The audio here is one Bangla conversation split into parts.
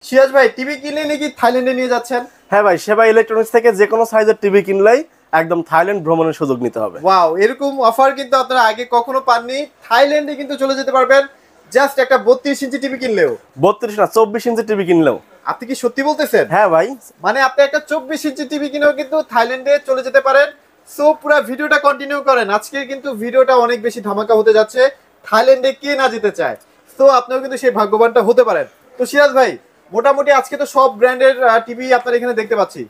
সিরাজ ভাই টিভি কিনলে নাকি থাইল্যান্ডে নিয়ে যাচ্ছেন? হ্যাঁ ভাই, সেবা ইলেকট্রনিক্স থেকে যে কোনো সাইজের টিভি কিনলেই একদম থাইল্যান্ড ভ্রমণের সুযোগ নিতে হবে। ওয়াও, এরকম অফার কিন্তু আপনারা আগে কখনো পাননি। থাইল্যান্ডে কিন্তু চলে যেতে পারবেন জাস্ট একটা 32 ইঞ্চি টিভি কিনলেও। 32 না 24 ইঞ্চি টিভি কিনলেও। আপনি কি সত্যি বলতেছেন? হ্যাঁ ভাই। মানে আপনি একটা 24 ইঞ্চি টিভি কিনেও কিন্তু থাইল্যান্ডে চলে যেতে পারেন। সো পুরো ভিডিওটা কন্টিনিউ করেন, আজকে কিন্তু ভিডিওটা অনেক বেশি ধামাকা হতে যাচ্ছে। থাইল্যান্ডে কে না যেতে চায়? তো আপনিও কিন্তু সেই ভাগ্যবানটা হতে পারেন। তো সিরাজ ভাই, মোটামুটি আজকে তো সব ব্র্যান্ডের টিভি আপনার এখানে দেখতে পাচ্ছি।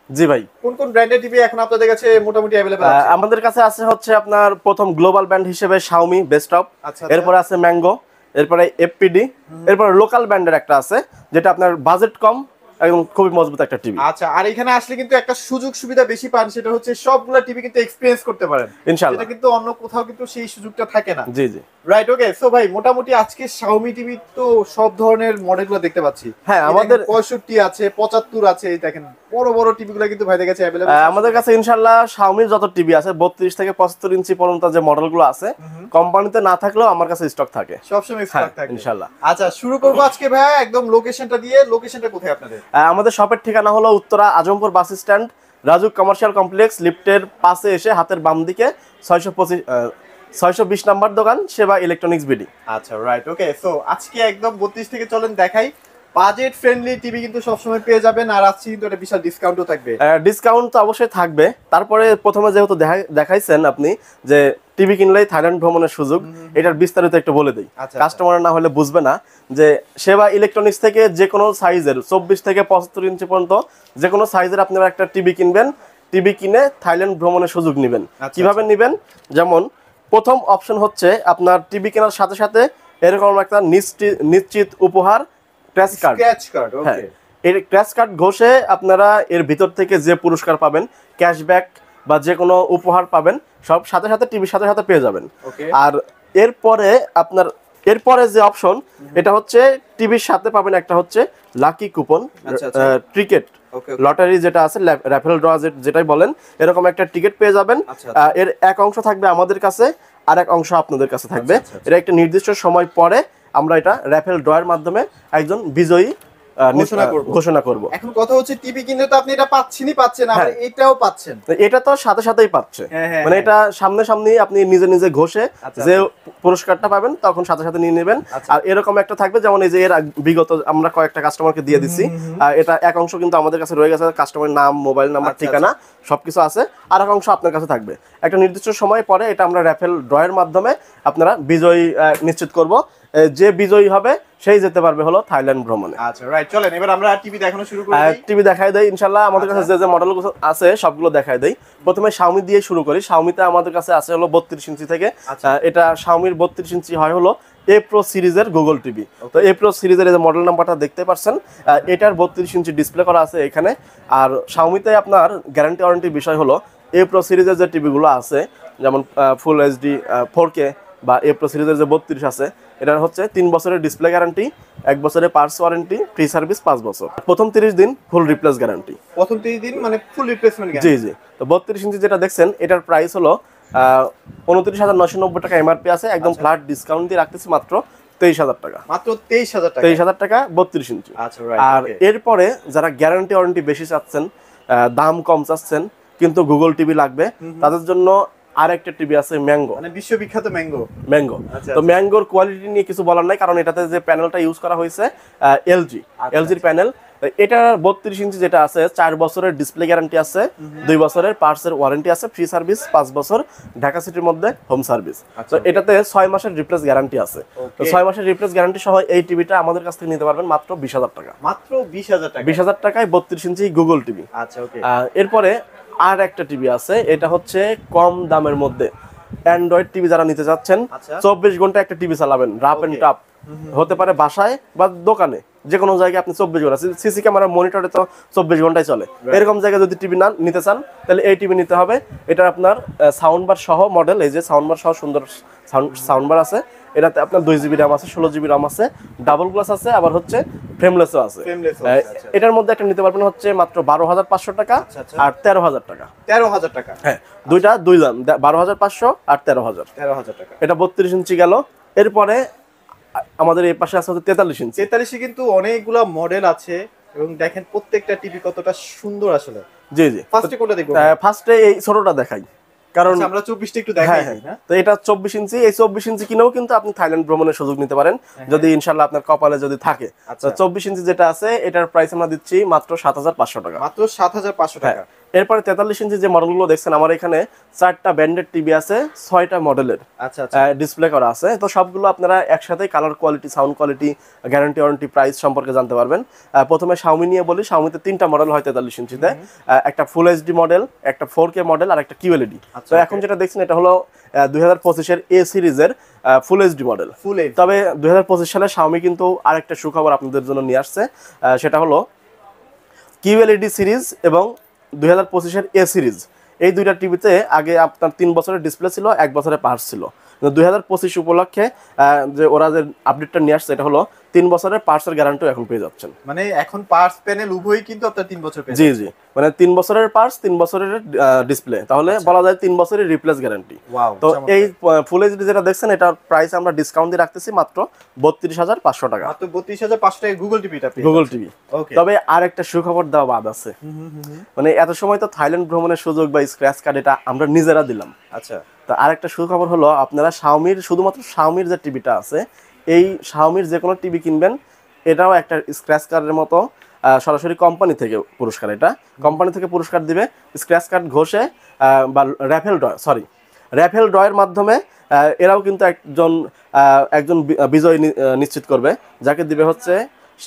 জি ভাই। কোন কোন ব্র্যান্ডের টিভি এখন আপনাদের কাছে মোটামুটি अवेलेबल আছে? আমাদের কাছে আছে হচ্ছে আপনার প্রথম গ্লোবাল ব্র্যান্ড হিসেবে শাওমি বেস্টটপ, আচ্ছা। এরপরে আছে ম্যাঙ্গো, এরপরে এফপিডি, এরপরে লোকাল ব্র্যান্ডের একটা আছে যেটা আপনার বাজেট কম, একদম খুবই মজবুত একটা টিভি। আচ্ছা, আর এখানে আসলে কিন্তু একটা সুযোগ সুবিধা বেশি পান, সেটা হচ্ছে সবগুলা টিভি কিন্তু এক্সপেরিয়েন্স করতে পারেন ইনশাআল্লাহ। এটা কিন্তু অন্য কোথাও কিন্তু সেই সুযোগটা থাকে না। জি জি। রাইট, ওকে। সো ভাই, মোটামুটি আজকে Xiaomi টিভি তো সব ধরনের মডেলগুলো দেখতে পাচ্ছি। হ্যাঁ, আমাদের 65 আছে, 75 আছে, এই দেখেন বড় বড় টিভিগুলো কিন্তু ভাইদের কাছে अवेलेबल। আমাদের কাছে ইনশাআল্লাহ শাওমির যত টিভি আছে 32 থেকে 75 ইঞ্চি পর্যন্ত যে মডেলগুলো আছে কোম্পানিতে না থাকলেও আমার কাছে স্টক থাকে, সবসময় স্টক থাকে ইনশাআল্লাহ। আচ্ছা, শুরু করব আজকে ভাই একদম লোকেশনটা দিয়ে। লোকেশনটা কোথায় আপনাদের? আমাদের শপের ঠিকানা হলো Uttara Azampur bus stand, RAJUK commercial complex, লিফটের পাশে এসে হাতের বাম দিকে 620 নাম্বার দোকান, সেবা ইলেকট্রনিক্স বিডি। আচ্ছা, রাইট, ওকে। সো আজকে একদম 32 থেকে চলেন দেখাই। বাজেট ফ্রেন্ডলি টিভি কিন্তু সবসময় পেয়ে যাবেন, আর আজকে কিন্তু একটা বিশাল ডিসকাউন্টও থাকবে। ডিসকাউন্ট তো অবশ্যই থাকবে। তারপরে প্রথমে যেহেতু দেখাইছেন আপনি যে টিভি কিনলেই থাইল্যান্ড ভ্রমণের সুযোগ, এটার বিস্তারিত একটু বলে দিই, কাস্টমার না হলে বুঝবে না। যে সেবা ইলেকট্রনিক্স থেকে যে কোনো সাইজের 24 থেকে 75 ইঞ্চি পর্যন্ত যে কোনো সাইজের আপনারা একটা টিভি কিনবেন, টিভি কিনে থাইল্যান্ড ভ্রমণের সুযোগ নেবেন। কিভাবে নেবেন? যেমন প্রথম অপশন হচ্ছে আপনার টিভি কেনার সাথে সাথে এরকম একটা নিশ্চিত উপহার স্ক্র্যাচ কার্ড। ওকে। এর স্ক্র্যাচ কার্ড ঘষে আপনারা এর ভিতর থেকে যে পুরস্কার পাবেন, ক্যাশব্যাক বা যে কোনো উপহার পাবেন, সব সাথে সাথে টিভির সাথে সাথে পেয়ে যাবেন। আর এরপরে যে অপশন, এটা হচ্ছে টিভির সাথে পাবেন একটা হচ্ছে লাকি কুপন, টিকেট লটারি যেটা আছে, র্যাফেল ড্র যেটাই বলেন, এরকম একটা টিকিট পেয়ে যাবেন। এর এক অংশ থাকবে আমাদের কাছে, আর এক অংশ আপনাদের কাছে থাকবে। এটা একটা নির্দিষ্ট সময় পরে আমরা এটা র্যাফেল ড্রয়ের মাধ্যমে একজন বিজয়ী ঘোষণা করব। এখন কথা হচ্ছে টিভি কিনলে তো আপনি এটা পাচ্ছেন, আর এটাও পাচ্ছেন। এটা তো সাথে সাথেই পাচ্ছে, মানে এটা সামনে আপনি নিজে নিজে ঘষে যে পুরস্কারটা পাবেন তখন সাথে সাথে নিয়ে নেবেন। আর এরকম একটা থাকবে, যেমন এই যে এর বিগত আমরা কয়েকটা কাস্টমারকে দিয়ে দিচ্ছি, এটা এক অংশ কিন্তু আমাদের কাছে রয়ে গেছে, কাস্টমারের নাম, মোবাইল নাম্বার, ঠিকানা সবকিছু আছে। আর এক অংশ আপনার কাছে থাকবে। একটা নির্দিষ্ট সময় পরে এটা আমরা র্যাফেল ড্রয়ের মাধ্যমে আপনারা বিজয়ী নিশ্চিত করব। যে বিজয়ী হবে সেই যেতে পারবে হলো থাইল্যান্ড ভ্রমণে। আচ্ছা, রাইট, চলেন এবার আমরা টিভি দেখানো শুরু করি। টিভি দেখাই দেই ইনশাআল্লাহ। আমাদের কাছে যে যে মডেলগুলো আছে সবগুলো দেখাই দেই। প্রথমে Xiaomi দিয়ে শুরু করি। Xiaomi-তে আমাদের কাছে আছে হলো 32 ইঞ্চি থেকে। এটা Xiaomi-র 32 ইঞ্চি হয় হলো A Pro সিরিজের গুগল টিভি। তো A Pro সিরিজের এই যে মডেল নাম্বারটা দেখতে পাচ্ছেন, এটার 32 ইঞ্চি ডিসপ্লে করা আছে এখানে। আর Xiaomi-তে আপনার গ্যারান্টি ওয়ারেন্টি বিষয় হলো A Pro সিরিজের যে টিভিগুলো আছে, যেমন ফুল এইচডি 4K বা A Pro সিরিজের যে 32 আছে, এটার হচ্ছে 3 বছরের ডিসপ্লে গ্যারান্টি, 1 বছরের পার্টস ওয়ারেন্টি, ফ্রি সার্ভিস 5 বছর, প্রথম 30 দিন ফুল রিপ্লেস গ্যারান্টি। প্রথম 30 দিন মানে ফুল রিপ্লেসমেন্ট গ্যারান্টি। জি জি। তো 32 ইঞ্চি যেটা দেখছেন, এটার প্রাইস হলো 29,990 টাকা এমআরপি আছে, একদম ফ্ল্যাট ডিসকাউন্ট দিয়ে রাখতেছি মাত্র 23,000 টাকা। মাত্র 23,000 টাকা। 23,000 টাকা 32 ইঞ্চি। আচ্ছা, রাইট। আর এরপরে যারা গ্যারান্টি ওয়ারেন্টি বেশি চাচ্ছেন, দাম কম চাচ্ছেন কিন্তু গুগল টিভি লাগবে, তাদের জন্য আরেকটা টিভি আছে ম্যাঙ্গো, মানে বিশ্ববিখ্যাত ম্যাঙ্গো। তো ম্যাঙ্গোর কোয়ালিটি নিয়ে কিছু বলার নাই, কারণ এটাতে যে প্যানেলটা ইউজ করা হয়েছে এলজির প্যানেল। এটা 32 ইঞ্চি যেটা আছে, 4 বছরের ডিসপ্লে গ্যারান্টি আছে, 2 বছরের পার্টসের ওয়ারেন্টি আছে, ফ্রি সার্ভিস 5 বছর, ঢাকা সিটির মধ্যে হোম সার্ভিস। তো এটাতে 6 মাসের রিপ্লেস গ্যারান্টি আছে। তো 6 মাসের রিপ্লেস গ্যারান্টি সহ এই টিভিটা আমাদের কাছ থেকে নিতে পারবেন মাত্র 20,000 টাকা। মাত্র 20,000 টাকা। 20,000 টাকায় 32 ইঞ্চি গুগল টিভি। আচ্ছা, ওকে। এরপরে আর একটা টিভি আছে, এটা হচ্ছে কম দামের মধ্যে অ্যান্ড্রয়েড টিভি যারা নিতে চাচ্ছেন, 24 ঘন্টা একটা টিভি চালাবেন, রাফ এন্ড টাফ, হতে পারে বাসায় বা দোকানে, যে কোনো জায়গায় আপনি 24 ঘন্টা, সিসি ক্যামেরা মনিটরে তো 24 ঘন্টায় চলে, এরকম জায়গায় যদি টিভি না নিতে চান তাহলে এই টিভি নিতে হবে। এটা আপনার সাউন্ড বার সহ মডেল, এই যে সাউন্ড বার সহ সুন্দর সাউন্ড বার আছে। এটাতে আপনার 2 জিবি র্যাম আছে, 16 জিবি র্যাম আছে, ডাবল গ্লাস আছে, আবার হচ্ছে ফ্রেমলেসও আছে। এটার মধ্যে একটা নিতে পারবেন হচ্ছে মাত্র 12,500 টাকা আর 13,000 টাকা। 13,000 টাকা, হ্যাঁ, দুই দাম 12,500 আর 13,000 টাকা। এটা 32 ইঞ্চি গেল। এরপরে আমাদের এই পাশে আছে হচ্ছে 43 ইঞ্চি। 43 কিন্তু অনেকগুলা মডেল আছে এবং দেখেন প্রত্যেকটা টিভি কতটা সুন্দর আসলে। জি জি, ফার্স্টে কোনটা দেখবো? ফার্স্টে এই ছোটটা দেখাই, কারণ আচ্ছা, আমরা 24টা একটু দেখাই দিই না। তো এটা 24 ইঞ্চি, এই 24 ইঞ্চি কিনেও কিন্তু আপনি থাইল্যান্ড ভ্রমণের সুযোগ নিতে পারেন যদি ইনশাআল্লাহ আপনার কপালে যদি থাকে। তো 24 ইঞ্চি যেটা আছে এটার প্রাইস আমরা দিচ্ছি মাত্র 7500 টাকা। মাত্র 7500 টাকা। এরপরে 43 ইঞ্চি যে মডেলগুলো দেখছেন আমার এখানে 4টা ব্র্যান্ডেড টিভি আছে, 6টা মডেলের আচ্ছা আচ্ছা, ডিসপ্লে করা আছে। তো সবগুলো আপনারা একসাথে colour quality, sound quality, guarantee warranty, price সম্পর্কে জানতে পারবেন। প্রথমে শাওমি নিয়ে বলি। শাওমিতে 3টা মডেল হয় 43 ইঞ্চিতে, একটা ফুল এইচডি মডেল, একটা 4K মডেল আর একটা কিউএলইডি। তো এখন যেটা দেখছেন এটা হলো 2025 এর এ সিরিজের ফুল এইচডি মডেল। তবে 2025 সালে শাওমি কিন্তু আরেকটা সুখবর আপনাদের জন্য নিয়ে আসছে, সেটা হলো কিউএলইডি সিরিজ এবং 2025 এর এ সিরিজ, এই দুইটা টিভিতে আগে আপনার 3 বছরের ডিসপ্লে ছিল, 1 বছরের পার্টস ছিল। 2025 উপলক্ষে যে ওরা যে আপডেটটা নিয়ে আসছে এটা হলো 3 বছরের পার্টসের গ্যারান্টিও এখন পেয়ে যাচ্ছেন। মানে এখন পার্টস প্যানেল উভয়ই কিন্তু আপনার 3 বছর পেয়ে জি জি, মানে 3 বছরের পার্টস, 3 বছরের ডিসপ্লে, তাহলে বলা যায় 3 বছরের রিপ্লেস গ্যারান্টি। তো এই ফুল এইচডি যেটা দেখছেন এটার প্রাইস আমরা ডিসকাউন্ট দিয়ে রাখতেছি মাত্র 32500 টাকা। মাত্র 32500 টাকা গুগল টিভিটা পেয়ে গুগল টিভি। ওকে, তবে আরেকটা সুখবর দেওয়া বাদ আছে। মানে এত সময় তো থাইল্যান্ড ভ্রমণের সুযোগ বা স্ক্র্যাচ কার্ড এটা আমরা নিজেরা দিলাম। আচ্ছা, তো আরেকটা সুখবর হলো আপনারা শাওমির, শুধুমাত্র শাওমির যে টিভিটা আছে, এই শাওমির যে কোনো টিভি কিনবেন এটাও একটা স্ক্র্যাচ কার্ডের মতো সরাসরি কোম্পানি থেকে পুরস্কার, এটা কোম্পানি থেকে পুরস্কার দিবে। স্ক্র্যাচ কার্ড ঘষে বা র্যাফেল ড্রয়ের মাধ্যমে এরাও কিন্তু একজন বিজয় নিশ্চিত করবে, যাকে দিবে হচ্ছে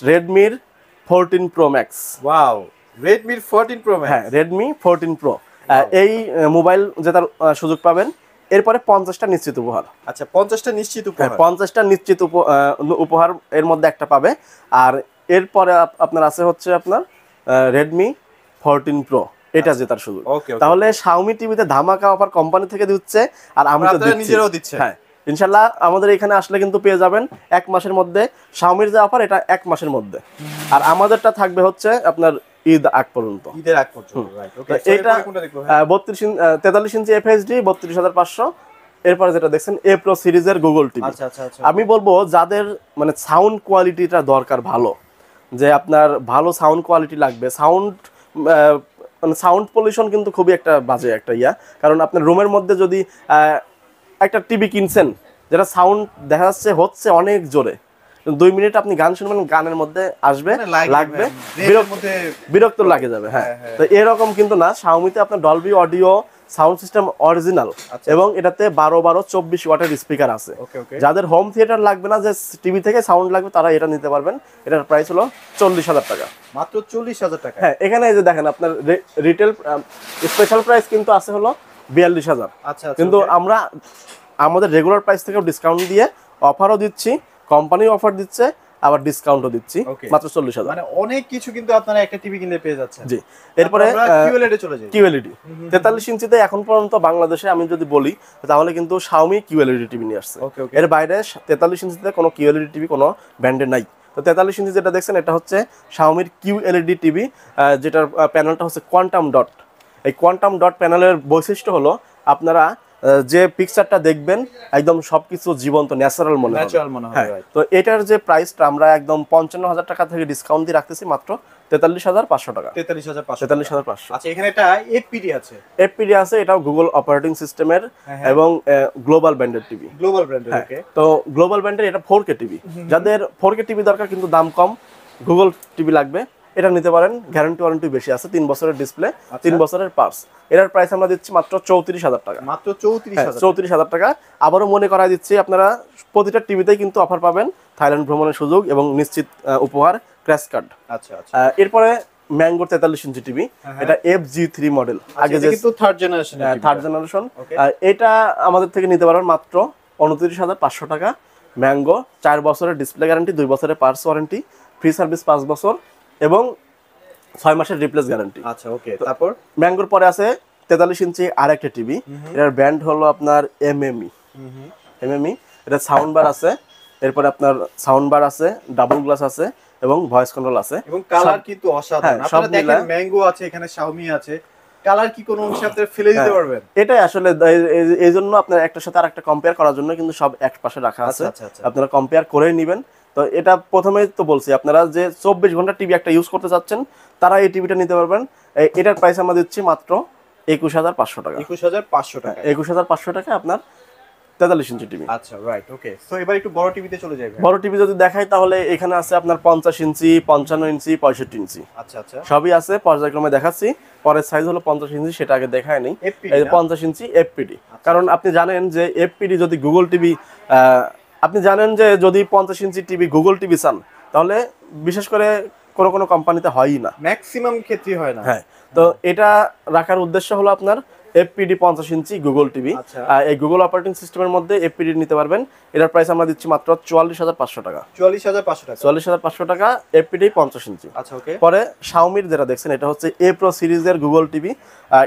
রেডমির 14 প্রো ম্যাক্স। ওয়াও, রেডমির 14 প্রো ম্যাক্স। হ্যাঁ, রেডমি 14 প্রো, এই মোবাইল জেতার সুযোগ পাবেন। এরপরে 50টা নিশ্চিত উপহার। আচ্ছা, 50টা নিশ্চিত উপহার। 50টা নিশ্চিত উপহার এর মধ্যে একটা পাবে। আর এরপরে আপনার আছে হচ্ছে আপনার রেডমি 14 প্রো, এটা জেতার সুযোগ। তাহলে শাওমি টিভিতে ধামাকা অফার কোম্পানি থেকে দিচ্ছে, আর আমরা তো নিজেরাও দিচ্ছি। হ্যাঁ, ইনশাল্লাহ আমাদের এখানে আসলে কিন্তু পেয়ে যাবেন 1 মাসের মধ্যে। শাওমির যে অফার এটা 1 মাসের মধ্যে, আর আমাদেরটা থাকবে হচ্ছে আপনার ঈদ আগ পর্যন্ত। ঈদের আগ পর্যন্ত, রাইট। ওকে, এটা 43 ইঞ্চি এফএইচডি 32500। এরপরে যেটা দেখছেন এ প্রো সিরিজের গুগল টিভি। আচ্ছা আচ্ছা আচ্ছা, আমি বলবো যাদের মানে সাউন্ড কোয়ালিটিটা দরকার ভালো, যে আপনার ভালো সাউন্ড কোয়ালিটি লাগবে, মানে সাউন্ড পলিউশন কিন্তু খুবই একটা বাজে একটা কারণ আপনার রুমের মধ্যে যদি একটা টিভি কিনছেন যেটা সাউন্ড দেখা যাচ্ছে হচ্ছে অনেক জোরে, 2 মিনিট আপনি গান শুনবেন, গানের মধ্যে আসবে, লাগবে, বিরক্ত লাগে যাবে। হ্যাঁ, তো এরকম কিন্তু না, শাওমিতে আপনার Dolby audio sound system original, এবং এটাতে 12-24 ওয়াটের স্পিকার আছে। যাদের হোম থিয়েটার লাগবে না, যে টিভি থেকে সাউন্ড লাগবে, তারা এটা নিতে পারবেন। এটার প্রাইস হলো 40000 টাকা, মাত্র 40000 টাকা। হ্যাঁ, এখানে এই যে দেখেন আপনার রিটেল স্পেশাল প্রাইস কিন্তু আছে হলো 42000। আচ্ছা, কিন্তু আমরা আমাদের রেগুলার প্রাইস থেকেও ডিসকাউন্ট দিয়ে অফারও দিচ্ছি, কোম্পানি অফার দিচ্ছে, আবার ডিসকাউন্টও দিচ্ছি, মাত্র 40000। মানে অনেক কিছু কিন্তু আপনারা একটা টিভি কিনলে পেয়ে যাচ্ছেন। জি, এরপরে কিউএলইডি চলে যাই। কিউএলইডি 43 ইঞ্চিতে এখন পর্যন্ত বাংলাদেশে আমি যদি বলি তাহলে কিন্তু শাওমি কিউএলইডি টিভি নিয়ে আসছে। এর বাইরে 43 ইঞ্চিতে কোনো কিউএলইডি টিভি কোনো ব্র্যান্ডে নাই। তো 43 ইঞ্চি যেটা দেখছেন এটা হচ্ছে শাওমির কিউএলইডি টিভি, যেটার প্যানেলটা হচ্ছে কোয়ান্টাম ডট। এই কোয়ান্টাম ডট প্যানেলের বৈশিষ্ট্য হলো আপনারা যে পিকচারটা দেখবেন একদম সবকিছু জীবন্ত, ন্যাচারাল মনে হবে। তো এটার যে প্রাইসটা আমরা একদম 55000 টাকা থেকে ডিসকাউন্ট দিয়ে রাখতেছি মাত্র 43500 টাকা। 43500। আচ্ছা, এখানে একটা এফপিডি আছে। এফপিডি আছে, এটাও গুগল অপারেটিং সিস্টেমের এবং গ্লোবাল ব্র্যান্ডের টিভি। গ্লোবাল ব্র্যান্ডের, ওকে। তো গ্লোবাল ব্র্যান্ডের এটা 4K টিভি। যাদের 4K টিভি দরকার কিন্তু দাম কম, গুগল টিভি লাগবে, এটা নিতে পারেন। গ্যারান্টি ওয়ারেন্টি বেশি আছে, 3 বছরের ডিসপ্লে, 3 বছরের পার্টস। এটার প্রাইস আমরা দিচ্ছি মাত্র 34000 টাকা। মাত্র 34000। 34000 টাকা। আবারও মনে করাই দিচ্ছি, আপনারা প্রতিটা টিভিতেই কিন্তু অফার পাবেন, থাইল্যান্ড ভ্রমণের সুযোগ এবং নিশ্চিত উপহার, ক্র্যাশ কার্ড। আচ্ছা আচ্ছা। এরপরে ম্যাঙ্গো 43 ইঞ্চি টিভি, এটা FG3 মডেল, আগে যে কিন্তু থার্ড জেনারেশন। এটা আমাদের থেকে নিতে পারবেন মাত্র 29500 টাকা। ম্যাঙ্গো 4 বছরের ডিসপ্লে গ্যারান্টি, 2 বছরের পার্টস ওয়ারেন্টি, ফ্রি সার্ভিস 5 বছর এবং 6 মাসের রিপ্লেস গ্যারান্টি। আচ্ছা, ওকে। তারপর ম্যাঙ্গোর পরে আছে 43 ইঞ্চি আরেকটা টিভি, এটার ব্র্যান্ড হলো আপনার এমএমই। এটা সাউন্ড বার আছে, এরপরে আপনার সাউন্ড বার আছে, ডাবল গ্লাস আছে এবং ভয়েস কন্ট্রোল আছে, এবং কালার কিন্তু অসাধারণ। আপনারা দেখেন ম্যাঙ্গো আছে, এখানে শাওমি আছে, কালার কি কোনো অংশে আপনি ফেলে দিতে পারবেন? এটাই আসলে এই জন্য আপনার একটার সাথে আরেকটা কম্পেয়ার করার জন্য কিন্তু সব এক পাশে রাখা আছে, আপনারা কম্পেয়ার করেই নেবেন। তো এটা প্রথমেই তো বলছি, আপনারা যে 24 ঘন্টা টিভি একটা ইউজ করতে চাচ্ছেন তারা এই টিভিটা নিতে পারবেন। এটার প্রাইস আমরা দিচ্ছি মাত্র 21,500 টাকা। 21,500 টাকা। 21,500 টাকা আপনার 43 ইঞ্চি টিভি। আচ্ছা, রাইট, ওকে। সো এবার একটু বড় টিভিতে চলে যাই। বড় টিভি যদি দেখাই তাহলে এখানে আছে আপনার 50 ইঞ্চি, 55 ইঞ্চি, 65 ইঞ্চি, আচ্ছা আচ্ছা, সবই আছে। পর্যায়ক্রমে দেখাচ্ছি। পরের সাইজ হলো 50 ইঞ্চি, সেটা আগে দেখায় নেই। এই 50 ইঞ্চি এফপিডি। কারণ আপনি জানেন যে এফপিডি যদি গুগল টিভি, আপনি জানেন যে যদি 50 ইঞ্চি টিভি গুগল টিভি চান তাহলে বিশেষ করে কোনো কোম্পানিতে হয়ই না, ম্যাক্সিমাম ক্ষেত্রে হয় না। হ্যাঁ, তো এটা রাখার উদ্দেশ্য হলো আপনার এফপিডি 50 ইঞ্চি গুগল টিভি। এই গুগল অপারেটিং সিস্টেমের মধ্যে এফপিডি নিতে পারবেন। এটার প্রাইস আমরা দিচ্ছি মাত্র 44,500 টাকা। 44,500 টাকা। 44,500 টাকা এফপিডি 50 ইঞ্চি। আচ্ছা, ওকে। পরে শাওমির যেটা দেখছেন এটা হচ্ছে এ প্রো সিরিজের গুগল টিভি।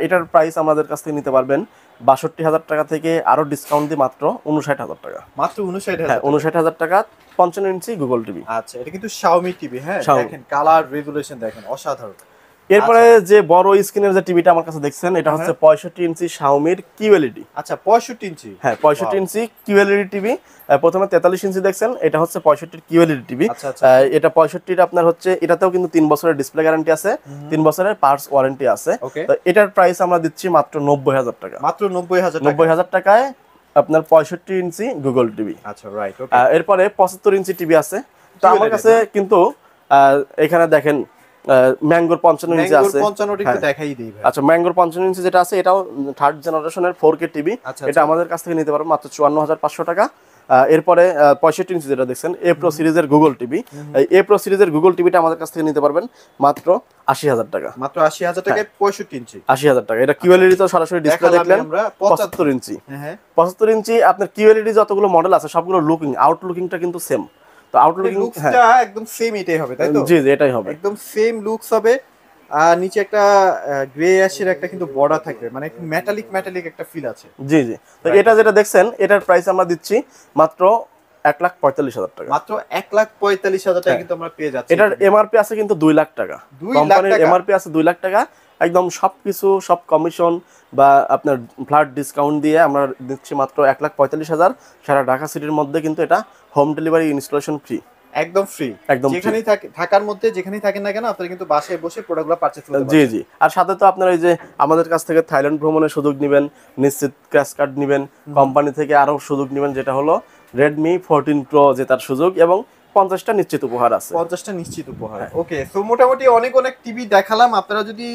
এটার প্রাইস আমাদের কাছ থেকে নিতে পারবেন 62,000 টাকা থেকে আরো ডিসকাউন্ট দিয়ে মাত্র 59,000 টাকা। মাত্র 59,000? হ্যাঁ, 59,000 টাকা 55 ইঞ্চি গুগল টিভি। আচ্ছা, এটা কিন্তু শাওমি টিভি। হ্যাঁ, দেখেন কালার রেজোলিউশন দেখেন, অসাধারণ। এরপরে যে বড় স্ক্রিনের যে টিভিটা আমার কাছে দেখছেন এটা হচ্ছে 65 ইঞ্চি শাওমির কিউএলইডি। আচ্ছা, 65 ইঞ্চি। হ্যাঁ, 65 ইঞ্চি কিউএলইডি টিভি। প্রথমে 43 ইঞ্চি দেখছেন, এটা হচ্ছে 65 কিউএলইডি টিভি। এটা 65 আপনার হচ্ছে, এটাতেও কিন্তু 3 বছরের ডিসপ্লে গ্যারান্টি আছে, 3 বছরের পার্টস ওয়ারেন্টি আছে। তো এটার প্রাইস আমরা দিচ্ছি মাত্র 90,000 টাকা। মাত্র 90,000 টাকা। 90,000 টাকায় আপনার 65 ইঞ্চি গুগল টিভি। আচ্ছা, রাইট, ওকে। এরপরে 75 ইঞ্চি টিভি আছে। তো আমার কাছে কিন্তু এখানে দেখেন ম্যাঙ্গোর 55 ইঞ্চি আছে। 55টা একটু দেখাই দেই ভাই। আচ্ছা, ম্যাঙ্গোর 55 ইঞ্চি যেটা আছে এটাও থার্ড জেনারেশনের 4K টিভি। এটা আমাদের কাছ থেকে নিতে পারবেন মাত্র 54,500 টাকা। এরপরে 65 ইঞ্চি যেটা দেখছেন এ প্রো সিরিজের গুগল টিভি। এ প্রো সিরিজের গুগল টিভিটা আমাদের কাছ থেকে নিতে পারবেন মাত্র 80,000 টাকা। মাত্র 80,000 টাকায় 65 ইঞ্চি। 80,000 টাকা। এটা কিউএলইডি তো সরাসরি ডিসপ্লে দেখলেন। 75 ইঞ্চি। হ্যাঁ, 75 ইঞ্চি আপনার কিউএলইডি যতগুলো মডেল আছে সবগুলো আউটলুকিংটা কিন্তু সেম। তো লুকসটা একদম সেম এটাই হবে, তাই তো? জি জি, এটাই হবে, একদম সেম লুকস হবে। আর নিচে একটা গ্রে অ্যাশের একটা কিন্তু বর্ডার থাকবে, মানে একটু মেটালিক একটা ফিল আছে। জি জি। তো এটা যেটা দেখছেন এটার প্রাইস আমরা দিচ্ছি মাত্র 1,45,000 টাকা। মাত্র 1,45,000 টাকা কিন্তু আমরা পেয়ে যাচ্ছি। এটার এমআরপি আছে কিন্তু 2 লাখ টাকা। কোম্পানির এমআরপি আছে 2 লাখ টাকা। একদম সবকিছু, সব কমিশন বা আপনার ফ্ল্যাট ডিসকাউন্ট দিয়ে আমরা দিচ্ছি মাত্র 1,45,000। সারা ঢাকা সিটির মধ্যে কিন্তু এটা হোম ডেলিভারি ইনস্টলেশন ফ্রি। একদম ফ্রি। একদম যেখানেই থাকার মধ্যে যেখানেই থাকেন না কেন আপনারা কিন্তু বাসায় বসে প্রোডাক্টগুলো পারচেজ করতে পারবেন। জি জি। আর সাথে তো আপনারা এই যে আমাদের কাছ থেকে থাইল্যান্ড ভ্রমণের সুযোগ নেবেন, নিশ্চিত ক্র্যাশ কার্ড নেবেন, কোম্পানি থেকে আরো সুযোগ নেবেন যেটা হলো Redmi 14 Pro জেতার সুযোগ এবং 50টা নিশ্চিত উপহার আছে। 50টা নিশ্চিত উপহার। ওকে, সো মোটামুটি অনেক টিভি দেখালাম। আপনারা যদি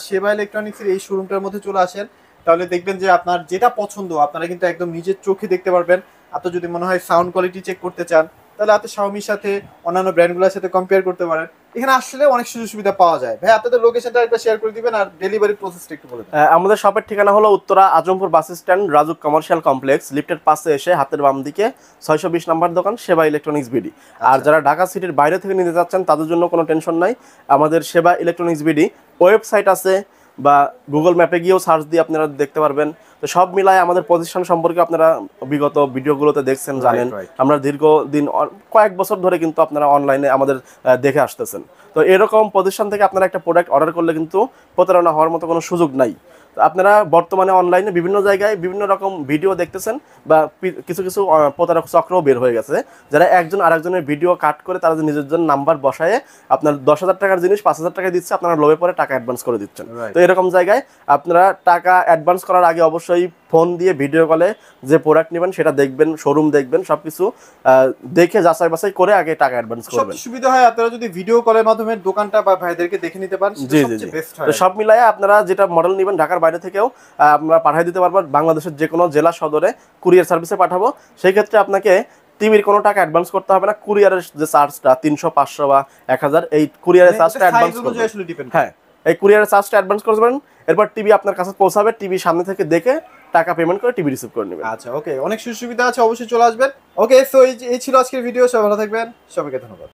সেবা ইলেকট্রনিক্সের এই শোরুমটার মধ্যে চলে আসেন তাহলে দেখবেন যে আপনার যেটা পছন্দ আপনারা কিন্তু একদম নিজের চোখে দেখতে পারবেন। আপনার যদি মনে হয় সাউন্ড কোয়ালিটি চেক করতে চান তাহলে আপনি শাওমির সাথে অন্যান্য ব্র্যান্ডগুলোর সাথে কম্পেয়ার করতে পারেন। এখানে আসলে অনেক সুযোগ সুবিধা পাওয়া যায়। ভাই, আপনাদের লোকেশনটা একবার শেয়ার করে দিবেন আর ডেলিভারি প্রসেসটা একটু বলে দিন। আমাদের শপের ঠিকানা হলো Uttara Azampur bus stand, RAJUK commercial complex, লিফটের পাশে এসে হাতের বাম দিকে 620 নাম্বার দোকান, সেবা ইলেকট্রনিক্স বিডি। আর যারা ঢাকা সিটির বাইরে থেকে নিতে যাচ্ছেন তাদের জন্য কোনো টেনশন নাই। আমাদের সেবা ইলেকট্রনিক্স বিডি ওয়েবসাইট আছে বা গুগল ম্যাপে গিয়েও সার্চ দিয়ে আপনারা দেখতে পারবেন। তো সব মিলায় আমাদের প্রতিষ্ঠান সম্পর্কে আপনারা বিগত ভিডিওগুলোতে দেখছেন, জানেন। আমরা দীর্ঘদিন কয়েক বছর ধরে কিন্তু আপনারা অনলাইনে আমাদের দেখে আসতেছেন। তো এরকম প্রতিষ্ঠান থেকে আপনারা একটা প্রোডাক্ট অর্ডার করলে কিন্তু প্রতারণা হওয়ার মতো কোনো সুযোগ নাই। তো আপনারা বর্তমানে অনলাইনে বিভিন্ন জায়গায় বিভিন্ন রকম ভিডিও দেখতেছেন বা কিছু কিছু প্রতারক চক্রও বের হয়ে গেছে, যারা একজন আরেকজনের ভিডিও কাট করে তারা নিজের জন্য নাম্বার বসায় আপনার 10,000 টাকার জিনিস 5,000 টাকায় দিচ্ছে, আপনারা লোভে পরে টাকা অ্যাডভান্স করে দিচ্ছেন। তো এরকম জায়গায় আপনারা টাকা অ্যাডভান্স করার আগে অবশ্যই ফোন দিয়ে ভিডিও কলে যে প্রোডাক্ট নেবেন সেটা দেখবেন, শোরুম দেখবেন, সবকিছু দেখে যাচাই বাছাই করে আগে টাকা অ্যাডভান্স করবেন। সবচেয়ে সুবিধা হয় আপনারা যদি ভিডিও কলের মাধ্যমে দোকানটা বা ভাইদেরকে দেখে নিতে পারেন, জি জি। তো সব মিলায়ে আপনারা যেটা মডেল নেবেন ঢাকার বাইরে থেকেও আমরা পাঠিয়ে দিতে পারবো। বাংলাদেশের যে কোনো জেলা সদরে কুরিয়ার সার্ভিসে পাঠাবো। সেই ক্ষেত্রে আপনাকে টিভির কোনো টাকা অ্যাডভান্স করতে হবে না। কুরিয়ারের যে চার্জটা 300, 500 বা 1000, এই কুরিয়ারের চার্জটা অ্যাডভান্স করবেন। হ্যাঁ, এই কুরিয়ারের চার্জটা অ্যাডভান্স করবেন। এরপর টিভি আপনার কাছে পৌঁছাবে, টিভি সামনে থেকে দেখে টাকা পেমেন্ট করে টিভি রিসিভ করে নেবেন। আচ্ছা, ওকে, অনেক সুবিধা আছে, অবশ্যই চলে আসবেন। ওকে, সো এই ছিল আজকের ভিডিও। সবাই ভালো থাকবেন, সবাইকে ধন্যবাদ।